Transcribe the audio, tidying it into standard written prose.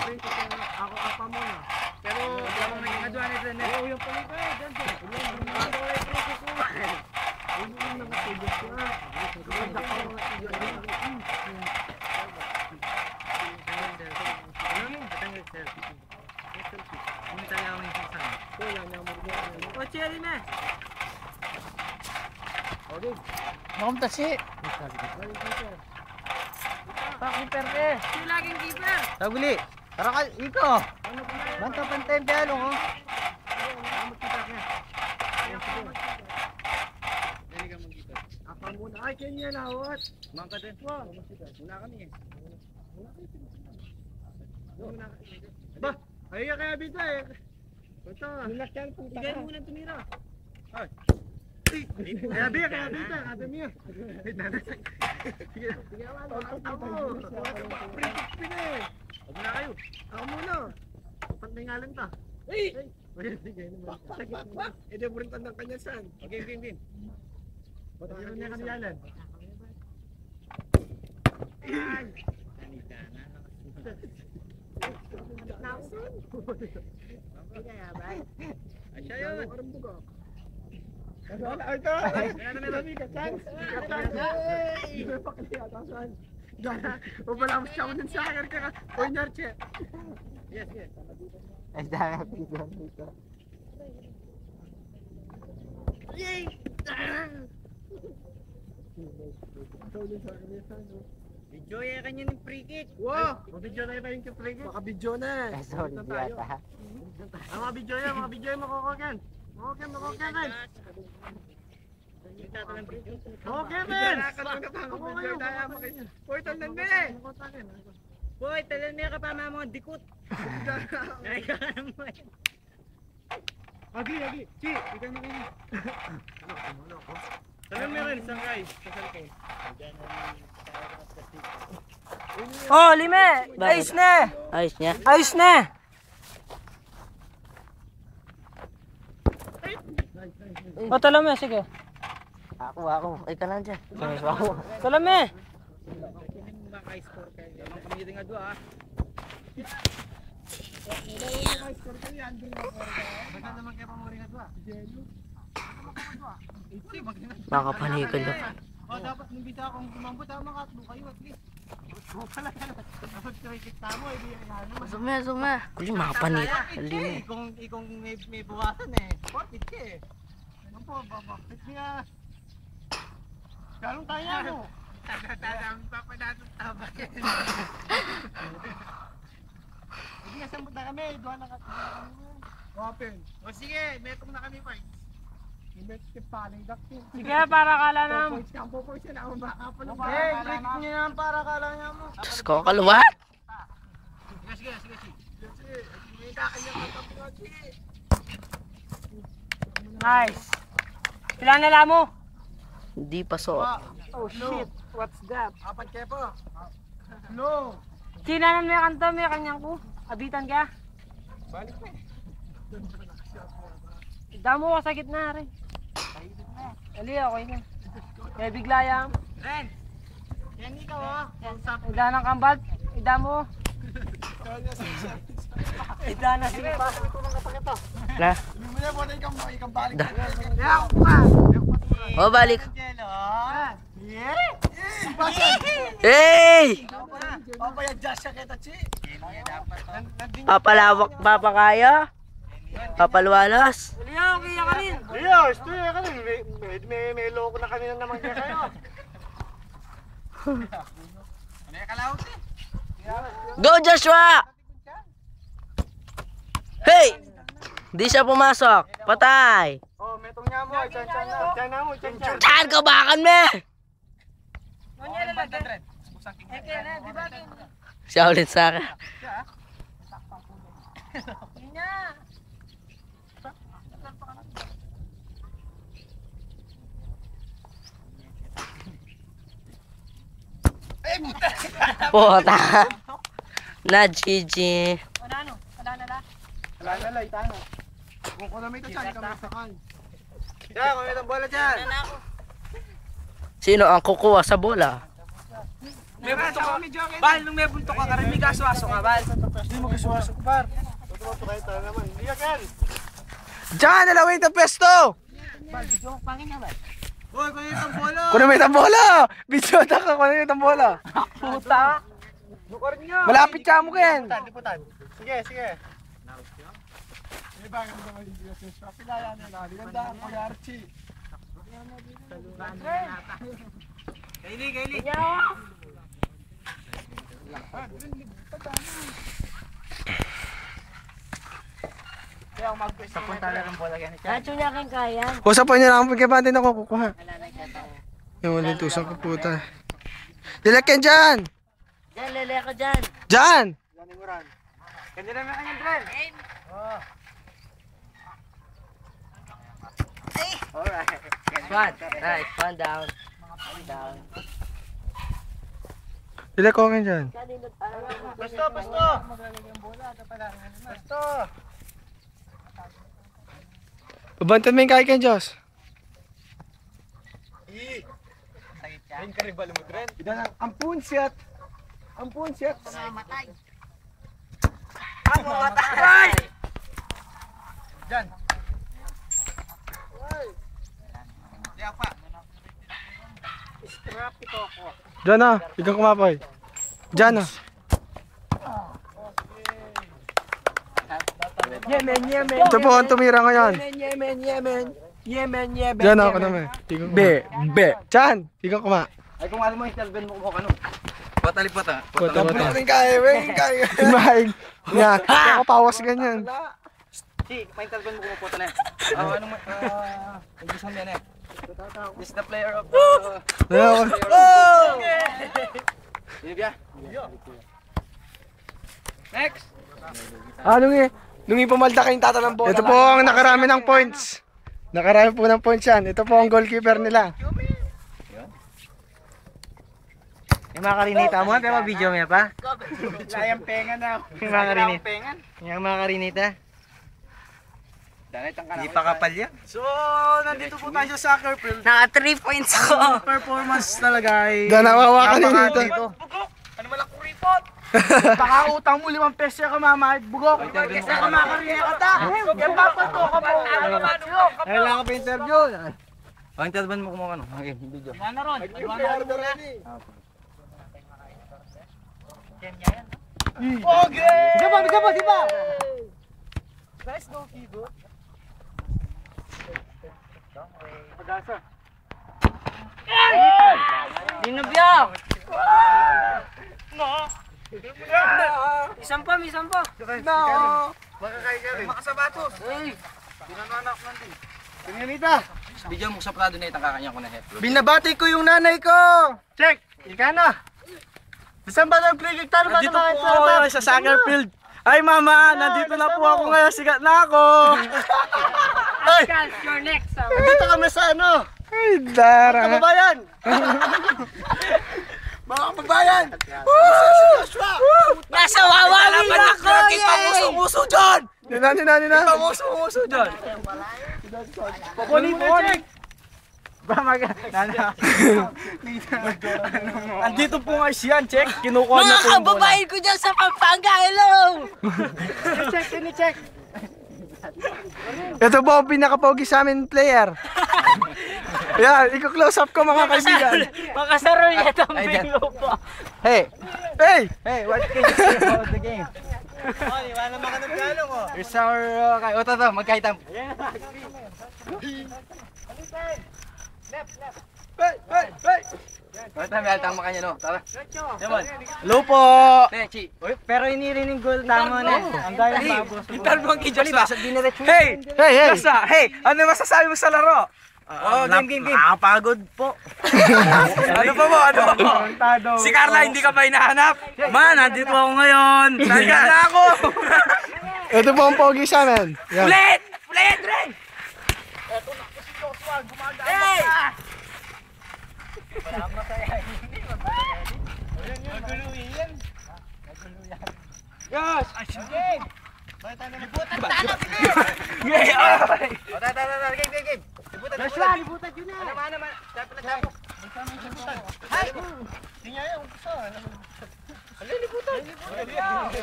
Ako apa muna. Pero wala mong naging adwa nito. Oo, yung pala ka. Diyan, diyan. Ano ay proses ko? Ano yung nakatulog ko? O, cherry na. Makom tasi. Pakiper ke. Sino laging keeper? Taguli. Tara ka, iko. Banta pantay pialong oh. Dali ka mag-keeper. Apa muna. Ay, kanya na. What? Mangka din. Wala kami eh. Ba, ay kaya bita eh. Ito. Igay mo muna tumira. Kaya bita, kaya bita. Kaya bita. Sige, ako. Pritik pina eh. Huwag na kayo. Ako muna. Pantingalan ta. Ay! Sige naman. Eh, di mo rin tandang kanya saan. Okay, game. Ba't ano niya kaniyalan? Ay, siya yun. Ay, ito! Dami ka, chance! O pala mo siya mo din sa akin ka. Oy, Narche! Yes, yes. Ay dami pigyan dito. Yay! Enjoy ang kanya ng free kick. Wow! Mabidyo na iba yung kiprigit. Makabidyo na eh. Ay sorry yata. Ang mga bidyo yan, makukugan. Makukugan rin. Okay, men! Uy, talan na eh! Boy, talan mo yung kapama mo, dikot. Ay, ka naman. Agi. Chi, ikaw na kayo. Talan mo rin, sangkay. Sasal kayo. Oh, lime! Ayos na! Ayos niya. Ayos na! O, talame, sige. Ako. Ay ka lang dyan. Ako. Talame! Kining maka-score kayo. Lamang kami rin nga dua, ha? Baka naman kayo pamuring at ba? Makapanikal na. O, dapat nung bisa akong kumambot, tama ka, kayo at least. O, pala ka na. Dapat kumikita mo, hindi yan. Suma. Kuli makapanikal. Eh, kung may buwasan eh. Portit ka eh. Ano po, babakit niya. Galong tayo mo. Taga-taga, papadatong tabak yan. Hindi nga sambot na kami, doon na kami. Open. O sige, metong na kami, Fight. Imet si Paling Daktin. Sige, para kala nam. Points ka, points ka na ako ba? Eh, break niyo yan para kala niya mo. Sko kaluwat. Sige. Sige, may kakanya ka tapos. Sige. Nice. Ilan nila mo? Hindi pa so. Oh shit, what's that? Apat kayo po. No. Sinanan may kanta, may kanyang ko. Abitan ka. Balik na. Damo ko sa gitna rin. Ali, okay na. May bigla yan. Ren! Yan ikaw, ha? Ida ng kambal. Ida mo. Ida na sipa. Na. Hindi mo na po na ikang balik. Da. Yaw pa. O balik. Yeah. Hey! Papayag-adjust siya kita, Chi. Papalawak pa pa kaya? Papalwalas? Ali, okay ka rin. Iyo, stoy ka rin. May loko na kanina naman kaya kayo. Ano yung kalawot eh? Go Joshua! Hey! Di siya pumasok. Patay! Oh, metong niya mo. Chan na mo. Chan ka bakan me! Nonya lalagyan. Eh, kaya na, di ba? Siya ulit sa akin. Niya. Puta! Na GG. Wala no? Wala na la? Wala na lang, itano. Kung ko na may Chan, ikaw may sakal. Chan, kung may itong bola, Chan. Sino ang kukuha sa bola? May buntok ka. Bal, nung may buntok ka, karamigas waso ka, Bal. Hindi mo kasuwasok, par. Ito kayo tayo naman. Iyagan! Diyan, nalawin ang pwesto! Hoy, kung yung bola! Kunin mo yung tambola! Video na ka, kunin mo yung tambola! Puta. Lukor niyo! Malapit siya mo yan! Liputan. Sige, sige. May bagay mo naman yung Diyos. Kapilala nila. Liganda ang Kuya Archie. Kaili. Kaya ako mag-pwesto. Punta lang ang bola ganito. Nacho niya kang kaya. Usapan niya lang ang pagkabante na kukuha. Yung walang tusang kaputa. Dilak yan dyan! Diyan, lele ko dyan. Dyan! Yan yung uran. Ganda naman kanyang drill. Oh. Alright. One. Nice. One down. One down. Dilak ko yan dyan. Pasto! Pasto! Babantan mo yung kaya kang Diyos. Ayun ka rin ba lumutren? Idan ang punsyat! Ang punsyat! Mamatay. Diyan! Diyan pa. Dyan na, ikaw kumapay. Dyan na. Ito po ang tumira ngayon. Dyan ako naman. Be. Dyan, ikaw kuma. Ay kung ano mo intervene mo kung ano. Patalipot ah. Bata. Kaya. Mahig. Yan, nakapawas ganyan. Si, ma-intervene mo kung pupunta na. Ano mo? Gusto mo yan eh. This is the player of Silvia. Next. Nung ipumalda kayong tatanang bola. Ito po ang nakarami ng points. Nakarami po ng points yan. Ito po ang goalkeeper nila. Yung mga karinita mo, pero video mo pa. Layang penga na. Yung mga karinita. Yung mga karinita. Hindi pa kapal yan. So, nandito po tayo sa soccer field. Naka 3 points ako. Ang performance talaga ay... Ganawawa ka nito. Ano malakong report? Pakautang mo 5 pesos ka mama, bugok. Kasi ka makarinig ka ta. Yan papato ka po. Kailangan ka pa interview. Oh, intervene mo kung ano. Okay, video. Ano ron? Okay! Bisa pa. Nice go, Kibo. Pag-asa. Dinubyo. No! Isang pa. No! Makakain ka rin. Makasabatos. Uy. Pinananak nandun. Pinanita. Video mo sa prado na itang kakanya ko na head. Binabati ko yung nanay ko. Check. Ika na. Saan ba nag-play guitar ba? Nandito po ako sa soccer field. Ay mama, nandito na po ako ngayon. Sigat na ako. Ay, You're next. nandito kami sa ano? ay dara. Kababayan. Mga kababayan. Joshua. Nasa wawawin ako. Muso dyan. Nina. Pamuso dyan. Kukunin mo, check. Andito po nga siya, check. Kinukuha na Mga po yung bola. kababayan ko dyan sa Pampanga. Hello. Check. Ito po ang pinakapogi sa amin player. Yan, i-close up ko mga kaibigan. Makasaro niya itong bingo po. Hey, what can you say about the game? Wala naman ka naglalong oh. Here's our... Ito, magkaitam. Hey. Ito, may altang makanya no. Tara. Yaman. Hello po. Chi. Pero inirinig goal naman eh. Ang daya babos. Interview ang kidyo sa diniretso. Hey! Hey! Ano masasabi mo sa laro? Game. Nakapagod po. Ano pa mo? Si Carla, hindi ka pa hinahanap? Man, nandito ako ngayon. Saan na ako? Ito po ang pogi sa amin. Yan. Ulit, Ray! Hey! Yes! Game! Libutan tanap! Game. Joshua, libutan yun na! Naman. Dapat na tapo. Hay! Tingnan yung gusto. Libutan dyan.